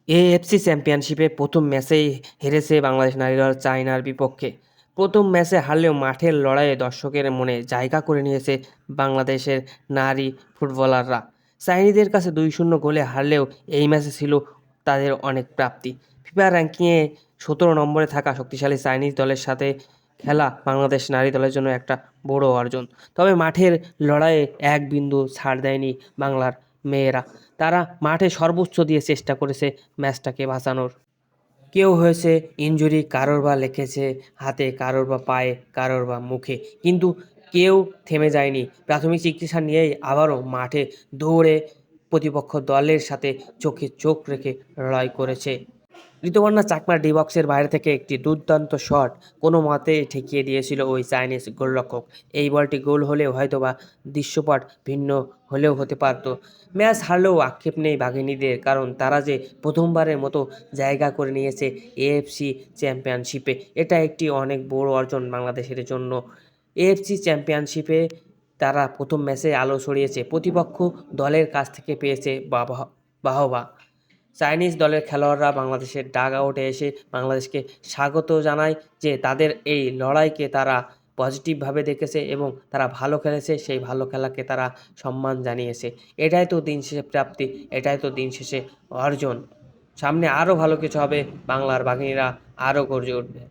AFC চ্যাম্পিয়নশিপে প্রথম ম্যাচেই হেরেছে বাংলাদেশ নারী দল চায়নার বিপক্ষে। প্রথম ম্যাচে হারলেও মাঠের লড়াইয়ে দর্শকের মনে জায়গা করে নিয়েছে বাংলাদেশের নারী ফুটবলাররা। চাইনিদের কাছে ২-০ গোলে হারলেও এই ম্যাচে ছিল তাদের অনেক প্রাপ্তি। ফিফা র্যাঙ্কিংয়ে ১৭ নম্বরে থাকা শক্তিশালী চাইনিজ দলের সাথে খেলা বাংলাদেশ নারী দলের জন্য একটা বড় অর্জন। তবে মাঠের লড়াইয়ে এক বিন্দু ছাড় দেয়নি বাংলার মেয়েরা। তারা মাঠে সর্বোচ্চ দিয়ে চেষ্টা করেছে ম্যাচটাকে বাঁচানোর। কেউ হয়েছে ইনজুরি, কারোর বা লেগেছে হাতে, কারোর বা পায়ে, কারোর বা মুখে। কিন্তু কেউ থেমে যায়নি। প্রাথমিক চিকিৎসা নিয়েই আবারও মাঠে দৌড়ে প্রতিপক্ষ দলের সাথে চোখে চোখ রেখে লড়াই করেছে। ঋতুপর্ণা চাকমার ডি বক্সের বাইরে থেকে একটি দুর্দান্ত শট কোনো মতেই ঠেকিয়ে দিয়েছিল ওই চাইনিজ গোলরক্ষক। এই বলটি গোল হলেও হয়তোবা দৃশ্যপট ভিন্ন হলেও হতে পারত। ম্যাচ হারলেও আক্ষেপ নেই বাঘিনীদের, কারণ তারা যে প্রথমবারের মতো জায়গা করে নিয়েছে এএফসি চ্যাম্পিয়নশিপে। এটা একটি অনেক বড় অর্জন বাংলাদেশের জন্য। এএফসি চ্যাম্পিয়নশিপে তারা প্রথম ম্যাচে আলো ছড়িয়েছে, প্রতিপক্ষ দলের কাছ থেকে পেয়েছে বাহবা। চাইনিজ দলের খেলোয়াড়রা বাংলাদেশের ডাগ আউটে এসে বাংলাদেশকে স্বাগত জানায় যে তাদের এই লড়াইকে তারা পজিটিভভাবে দেখেছে এবং তারা ভালো খেলেছে, সেই ভালো খেলাকে তারা সম্মান জানিয়েছে। এটাই তো দিন শেষে প্রাপ্তি, এটাই তো দিন শেষে অর্জন। সামনে আরও ভালো কিছু হবে, বাংলার বাঘিনীরা আরও গর্জে উঠবে।